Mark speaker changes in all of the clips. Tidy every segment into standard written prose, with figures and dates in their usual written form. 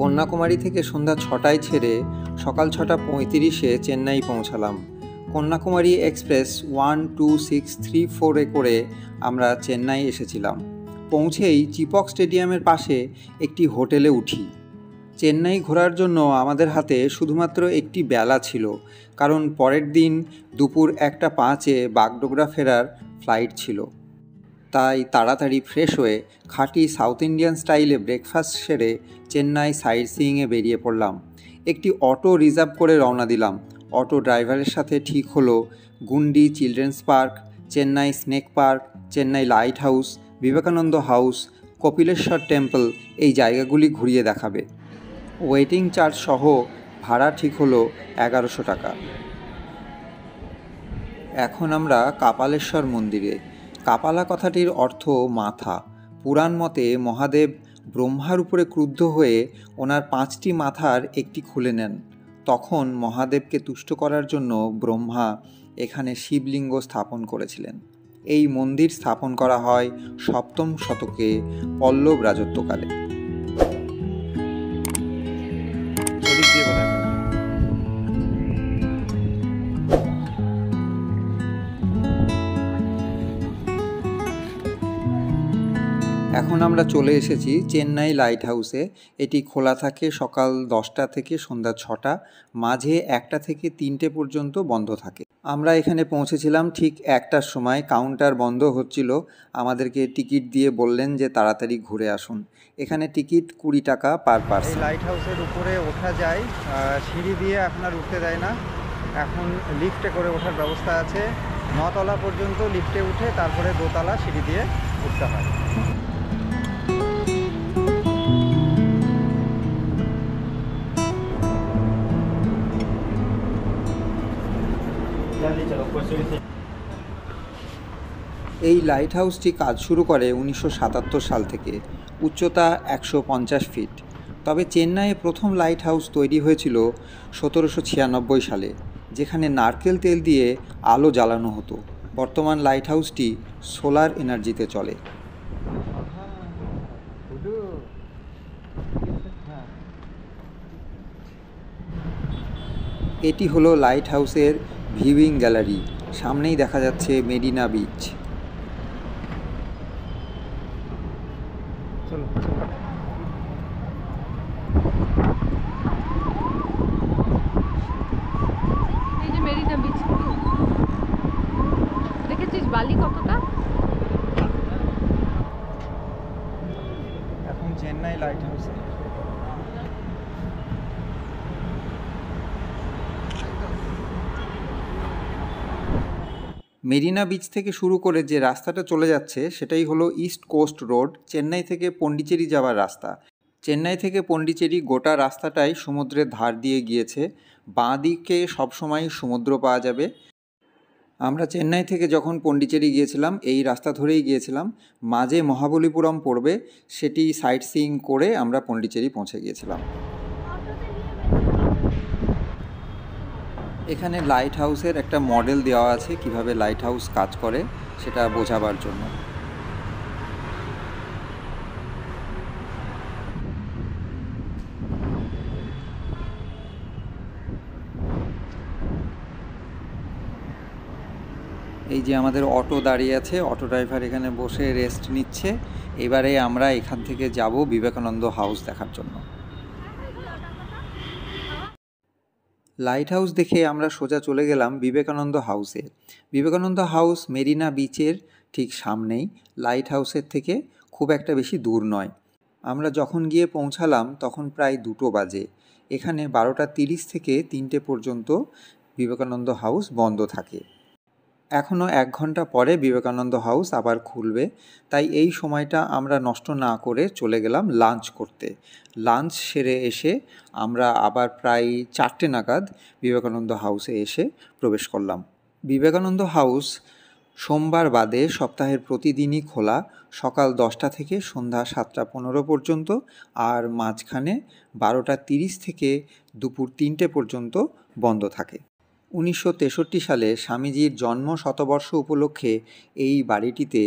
Speaker 1: কন্যাকুমারী থেকে সন্ধ্যা ৬টায় ছেড়ে সকাল ৬:৩৫-এ চেন্নাই পৌঁছালাম। কন্যাকুমারী এক্সপ্রেস 12634-এ করে আমরা চেন্নাই এসেছিলাম। পৌঁছেই চিপক স্টেডিয়ামের পাশে একটি হোটেলে উঠি। চেন্নাই ঘোরার জন্য আমাদের হাতে শুধুমাত্র একটি বেলা ছিল, কারণ পরের দিন দুপুর 1:05-এ বাগডোগরা ফেরার ফ্লাইট ছিল। তাই তাড়াতাড়ি ফ্রেশ হয়ে খাঁটি সাউথ ইন্ডিয়ান স্টাইলে ব্রেকফাস্ট সেরে চেন্নাই সাইট সিইংয়ে বেরিয়ে পড়লাম। একটি অটো রিজার্ভ করে রওনা দিলাম। অটো ড্রাইভারের সাথে ঠিক হলো Guindy children's park, Chennai snake park, Chennai light house, Vivekananda house, Kapileshwar temple এই জায়গাগুলি ঘুরিয়ে দেখাবে। ওয়েটিং চার্জ সহ ভাড়া ঠিক হলো 1100 টাকা। এখন আমরা কাপালেশ্বর মন্দিরে। কাপালা কথাটির অর্থ মাথা। পুরাণ মতে মহাদেব ব্রহ্মার উপরে ক্রুদ্ধ হয়ে ওনার 5টি মাথার একটি খুলে নেন। তখন মহাদেবকে তুষ্ট করার জন্য ব্রহ্মা এখানে শিবলিঙ্গ স্থাপন করেছিলেন। এই মন্দির স্থাপন করা হয় 7ম শতকে পল্লব রাজত্বকালে। এখন আমরা চলে এসেছি চেন্নাই লাইট হাউসে। এটি খোলা থাকে সকাল 10টা থেকে সন্ধ্যা 6টা, মাঝে 1টা থেকে 3টে পর্যন্ত বন্ধ থাকে। আমরা এখানে পৌঁছেছিলাম ঠিক 1টার সময়। কাউন্টার বন্ধ হচ্ছিল। আমাদেরকে টিকিট দিয়ে বললেন যে তাড়াতাড়ি ঘুরে আসুন। এখানে টিকিট 20 টাকা পার পারসন।
Speaker 2: লাইট হাউসের উপরে ওঠা যায়, সিঁড়ি দিয়ে আপনার উঠতে দেয় না। এখন লিফটে করে ওঠার ব্যবস্থা আছে। 9 তলা পর্যন্ত লিফটে উঠে তারপরে 2 তলা সিঁড়ি দিয়ে উঠতে হয়।
Speaker 1: এই লাইট হাউসটি কাজ শুরু করে 1977 সাল থেকে। উচ্চতা 150 ফিট। তবে চেন্নাইয়ে প্রথম লাইট হাউস তৈরি হয়েছিল 1796 সালে, যেখানে নারকেল তেল দিয়ে আলো জ্বালানো হতো। বর্তমান লাইট হাউসটি সোলার এনার্জিতে চলে। এটি হলো লাইট হাউসের ভিউইং গ্যালারি। সামনেই দেখা যাচ্ছে মেরিনা বিচ।
Speaker 3: এই যে মেরিনা বিচ, দেখেছিস বালি কতটা?
Speaker 2: এখন চেন্নাই লাইট হাউসে
Speaker 1: মেরিনা বিচ থেকে শুরু করে যে রাস্তাটা চলে যাচ্ছে সেটাই হলো ইস্ট কোস্ট রোড, চেন্নাই থেকে পন্ডিচেরি যাওয়ার রাস্তা। চেন্নাই থেকে পন্ডিচেরি গোটা রাস্তাটাই সমুদ্রের ধার দিয়ে গিয়েছে। বাঁ দিকে সবসময় সমুদ্র পাওয়া যাবে। আমরা চেন্নাই থেকে যখন পন্ডিচেরি গিয়েছিলাম এই রাস্তা ধরেই গিয়েছিলাম। মাঝে মহাবলীপুরম পড়বে, সেটি সাইট সিইং করে আমরা পন্ডিচেরি পৌঁছে গিয়েছিলাম। এখানে লাইট হাউসের একটা মডেল দেওয়া আছে, কিভাবে লাইট হাউস কাজ করে সেটা বোঝাবার জন্য। এই যে আমাদের অটো দাঁড়িয়ে আছে, অটো ড্রাইভার এখানে বসে রেস্ট নিচ্ছে। এবারে আমরা এখান থেকে যাব বিবেকানন্দ হাউস দেখার জন্য। লাইট হাউস দেখে আমরা সোজা চলে গেলাম বিবেকানন্দ হাউসে। বিবেকানন্দ হাউস মেরিনা বিচের ঠিক সামনেই, লাইট হাউসের থেকে খুব একটা বেশি দূর নয়। আমরা যখন গিয়ে পৌঁছালাম তখন প্রায় 2টো বাজে। এখানে 12:30 থেকে 3টে পর্যন্ত বিবেকানন্দ হাউস বন্ধ থাকে। এখনও 1 ঘন্টা পরে বিবেকানন্দ হাউস আবার খুলবে, তাই এই সময়টা আমরা নষ্ট না করে চলে গেলাম লাঞ্চ করতে। লাঞ্চ সেরে এসে আমরা আবার প্রায় 4টে নাগাদ বিবেকানন্দ হাউসে এসে প্রবেশ করলাম। বিবেকানন্দ হাউস সোমবার বাদে সপ্তাহের প্রতিদিনই খোলা, সকাল 10টা থেকে সন্ধ্যা 7:15 পর্যন্ত, আর মাঝখানে 12:30 থেকে দুপুর 3টে পর্যন্ত বন্ধ থাকে। 1963 সালে স্বামীজির জন্ম শতবর্ষ উপলক্ষে এই বাড়িটিতে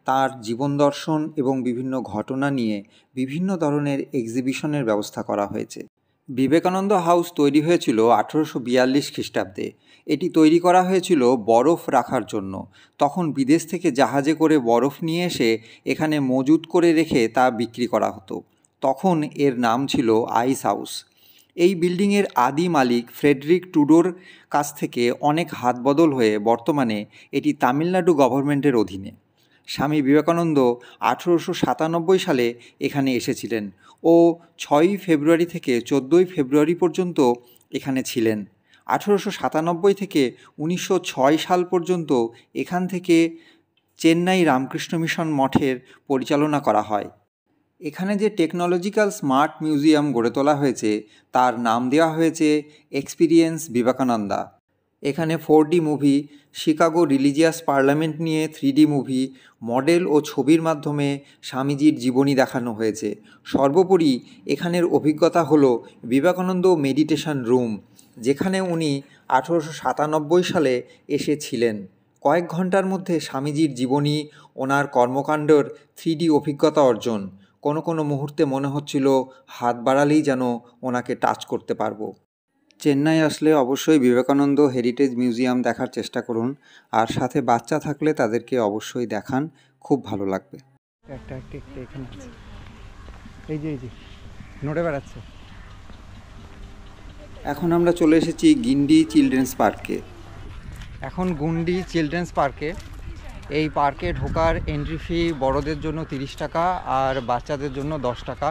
Speaker 1: তার জীবন দর্শন এবং বিভিন্ন ঘটনা নিয়ে বিভিন্ন ধরনের এক্সিবিশনের ব্যবস্থা করা হয়েছে। বিবেকানন্দ হাউস তৈরি হয়েছিল 1842 খ্রিস্টাব্দে। এটি তৈরি করা হয়েছিল বরফ রাখার জন্য। তখন বিদেশ থেকে জাহাজে করে বরফ নিয়ে এসে এখানে মজুত করে রেখে তা বিক্রি করা হতো। তখন এর নাম ছিল আইস হাউস। এই বিল্ডিংয়ের আদি মালিক ফ্রেডরিক টুডোর কাছ থেকে অনেক হাতবদল হয়ে বর্তমানে এটি তামিলনাড়ু গভর্নমেন্টের অধীনে। স্বামী বিবেকানন্দ 1897 সালে এখানে এসেছিলেন ও 6ই ফেব্রুয়ারি থেকে 14ই ফেব্রুয়ারি পর্যন্ত এখানে ছিলেন। 1897 থেকে 1906 সাল পর্যন্ত এখান থেকে চেন্নাই রামকৃষ্ণ মিশন মঠের পরিচালনা করা হয়। এখানে যে টেকনোলজিক্যাল স্মার্ট মিউজিয়াম গড়ে তোলা হয়েছে তার নাম দেওয়া হয়েছে এক্সপিরিয়েন্স বিবেকানন্দা। এখানে 4D movie, Chicago religious parliament নিয়ে 3D মুভি, মডেল ও ছবির মাধ্যমে স্বামীজির জীবনী দেখানো হয়েছে। সর্বোপরি এখানের অভিজ্ঞতা হলো বিবেকানন্দ মেডিটেশন রুম, যেখানে উনি 1897 সালে এসেছিলেন। কয়েক ঘন্টার মধ্যে স্বামীজির জীবনী, ওনার কর্মকাণ্ডের 3D অভিজ্ঞতা অর্জন। কোনো কোনো মুহূর্তে মনে হচ্ছিল হাত বাড়ালেই যেন ওনাকে টাচ করতে পারবো। চেন্নাই আসলে অবশ্যই বিবেকানন্দ হেরিটেজ মিউজিয়াম দেখার চেষ্টা করুন, আর সাথে বাচ্চা থাকলে তাদেরকে অবশ্যই দেখান, খুব ভালো লাগবে।
Speaker 2: একটা এখানে আছে, এই যে নড়ে বেড়াচ্ছে।
Speaker 1: এখন আমরা চলে এসেছি গিন্ডি চিলড্রেন্স পার্কে।
Speaker 2: এখন গুন্ডি চিলড্রেন্স পার্কে। এই পার্কে ঢোকার এন্ট্রি ফি বড়দের জন্য 30 টাকা আর বাচ্চাদের জন্য 10 টাকা।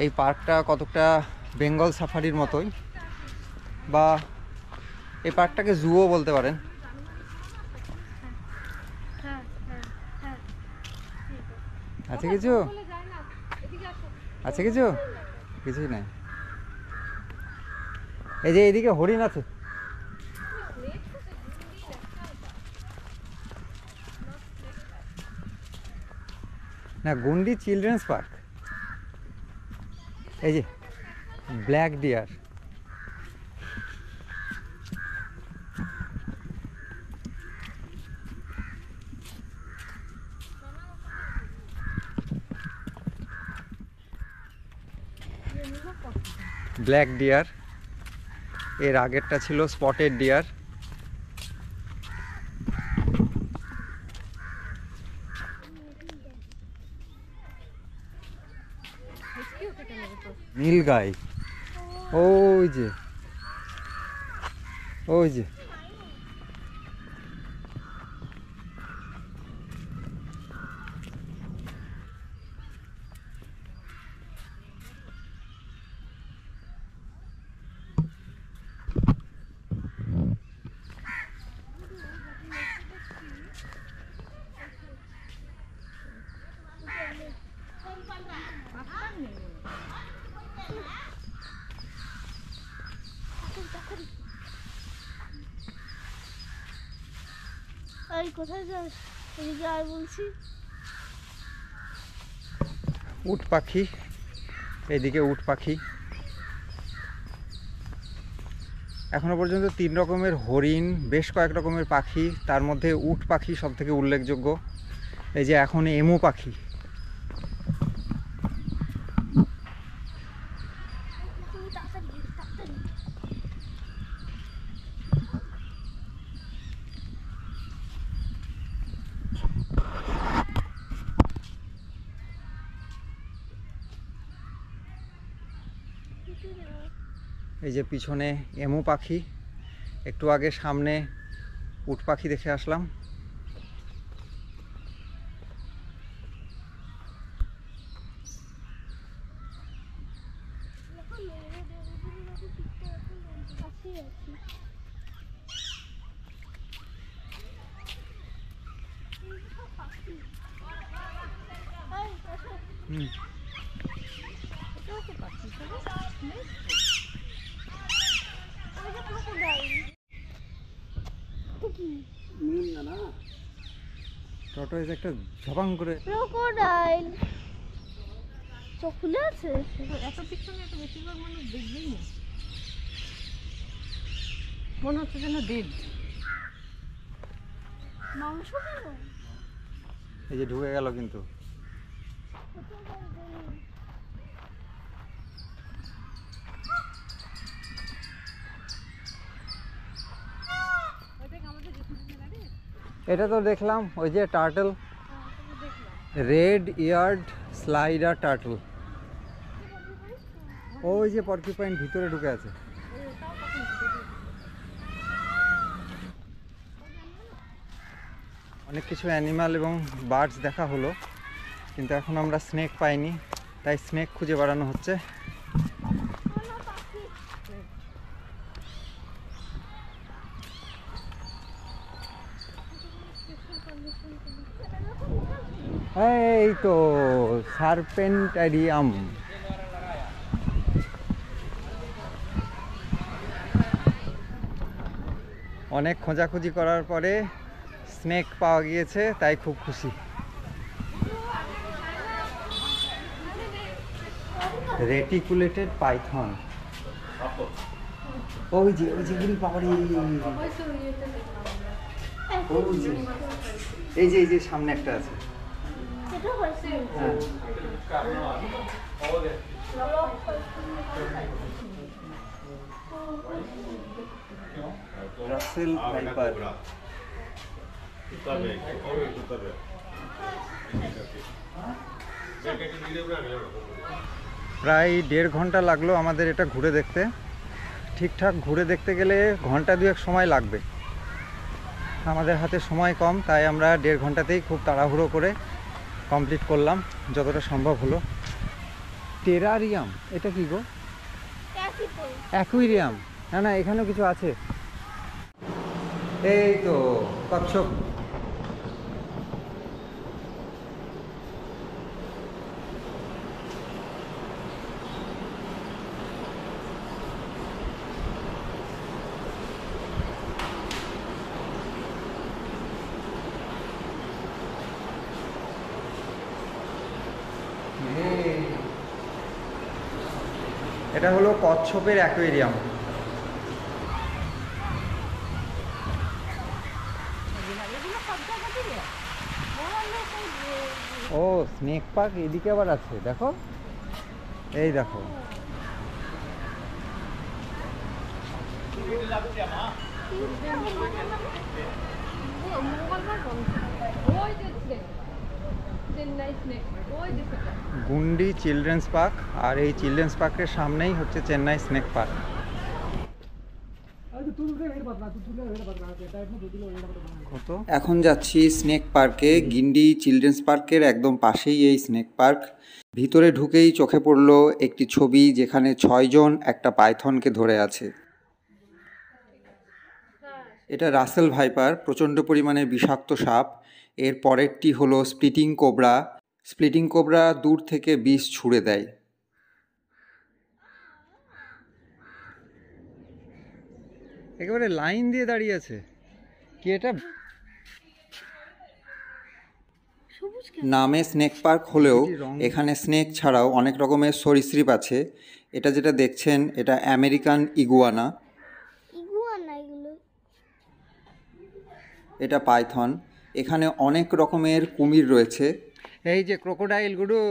Speaker 2: এই পার্কটা কতটা বেঙ্গল সাফারির মতোই, বা এই পার্কটাকে জুও বলতে পারেন। আছে কিছু? আছে কিছু? কিছুই নাই। এই যে এইদিকে হরিণ আছে। না, গুন্ডি চিলড্রেন্স পার্ক। এই যে ব্ল্যাক ডিয়ার। ব্ল্যাক ডিয়ার, এর আগেরটা ছিল স্পটেড ডিয়ার। নীলগাই, ওই যে ওই যে
Speaker 4: কোথায় যাস? এদিকে আর বলছি।
Speaker 2: উট পাখি, এদিকে উট পাখি। এখনো পর্যন্ত 3 রকমের হরিণ, বেশ কয়েক রকমের পাখি, তার মধ্যে উট পাখি সব থেকে উল্লেখযোগ্য। এই যে এখন এমু পাখি। এই যে পিছনে এমু পাখি, একটু আগে সামনে উট পাখি দেখে আসলাম। টোটো এসে একটা ঝপাং করে
Speaker 4: ক্রোকোডাইল চোখ খুলে আছে।
Speaker 3: এত পিছনে এত বেশিরভাগ মানুষ দেখবেই না, মনে হচ্ছে যেন ডেড।
Speaker 4: মাংস কেন?
Speaker 2: এই যে ঢুকে গেল কিন্তু। এটা তো দেখলাম ওই যে turtle, red yard slider turtle. ওই যে পর্কিউপাইন ভিতরে ঢুকে আছে। অনেক কিছু অ্যানিমাল এবং বার্ডস দেখা হলো, কিন্তু এখন আমরা স্নেক পাইনি, তাই স্নেক খুঁজে বেড়ানো হচ্ছে। এই তো সার্পেন্টারিয়াম। অনেক খোঁজাখুঁজি করার পরে স্নেক পাওয়া গিয়েছে, তাই খুব খুশি। Reticulated Python. ওই যে গুলি পাপড়ি, এই যে সামনে একটা আছে।
Speaker 4: এটা হয়েছে।
Speaker 2: হ্যাঁ, রাসেল ভাইপার। প্রায় 1.5 ঘন্টা লাগলো আমাদের এটা ঘুরে দেখতে। ঠিকঠাক ঘুরে দেখতে গেলে ঘন্টা 2 সময় লাগবে। আমাদের হাতে সময় কম, তাই আমরা 1.5 ঘন্টাতেই খুব তাড়াহুড়ো করে কমপ্লিট করলাম যতটা সম্ভব হলো। টেরারিয়াম, এটা কি গো? অ্যাকুয়ারিয়াম। না না, এখানেও কিছু আছে। এই তো কচ্ছপ। এটা হলো কচ্ছপের অ্যাকুয়ারিয়াম। ও স্নেক পার্ক এদিকে আবার আছে, দেখো এই দেখো। গুন্ডি চিলড্রেন্স পার্ক, আর এই চিলড্রেন্স পার্কের সামনেই হচ্ছে চেন্নাই স্নেক পার্ক।
Speaker 1: এখন যাচ্ছি স্নেক পার্কে। গিন্ডি চিলড্রেন্স পার্কের একদম পাশেই এই স্নেক পার্ক। ভিতরে ঢুকেই চোখে পড়ল একটি ছবি, যেখানে 6 জন একটা পাইথনকে ধরে আছে। এটা রাসেল ভাইপার, প্রচণ্ড পরিমাণে বিষাক্ত সাপ। এর পরেরটি হলো স্প্লিটিং কোবরা। স্প্লিটিং কোবরা দূর থেকে বিষ ছুঁড়ে দেয়।
Speaker 2: একেবারে লাইন দিয়ে দাঁড়িয়ে আছে। কি এটা?
Speaker 1: নামে স্নেক পার্ক হলেও এখানে স্নেক ছাড়াও অনেক রকমের সরীসৃপ আছে। এটা যেটা দেখছেন, এটা আমেরিকান ইগুয়ানা। এটা পাইথন। এখানে অনেক রকমের কুমির রয়েছে।
Speaker 2: এই যে ক্রোকোডাইল গুডু।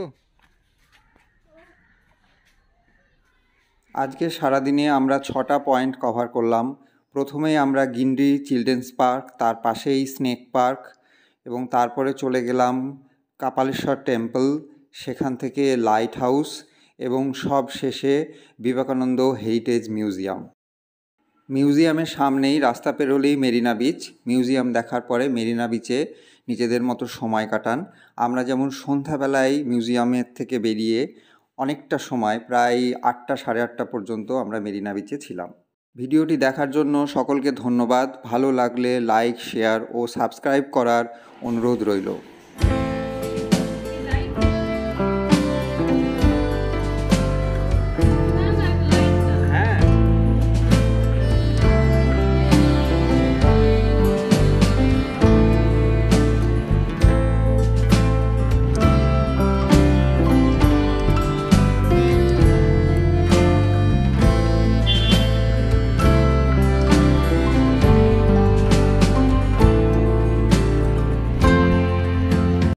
Speaker 1: আজকে সারাদিনে আমরা 6টা পয়েন্ট কভার করলাম। প্রথমেই আমরা গিন্ডি চিলড্রেন্স পার্ক, তার পাশেই স্নেক পার্ক, এবং তারপরে চলে গেলাম কাপালেশ্বর টেম্পল, সেখান থেকে লাইট হাউস, এবং সব শেষে বিবেকানন্দ হেরিটেজ মিউজিয়াম। মিউজিয়ামের সামনেই রাস্তা পেরোলেই মেরিনা বিচ। মিউজিয়াম দেখার পরে মেরিনা বিচে নিজেদের মতো সময় কাটান। আমরা যেমন সন্ধ্যাবেলায় মিউজিয়ামের থেকে বেরিয়ে অনেকটা সময়, প্রায় 8টা সাড়ে 8টা পর্যন্ত আমরা মেরিনা বিচে ছিলাম। ভিডিওটি দেখার জন্য সকলকে ধন্যবাদ। ভালো লাগলে লাইক, শেয়ার ও সাবস্ক্রাইব করার অনুরোধ রইল।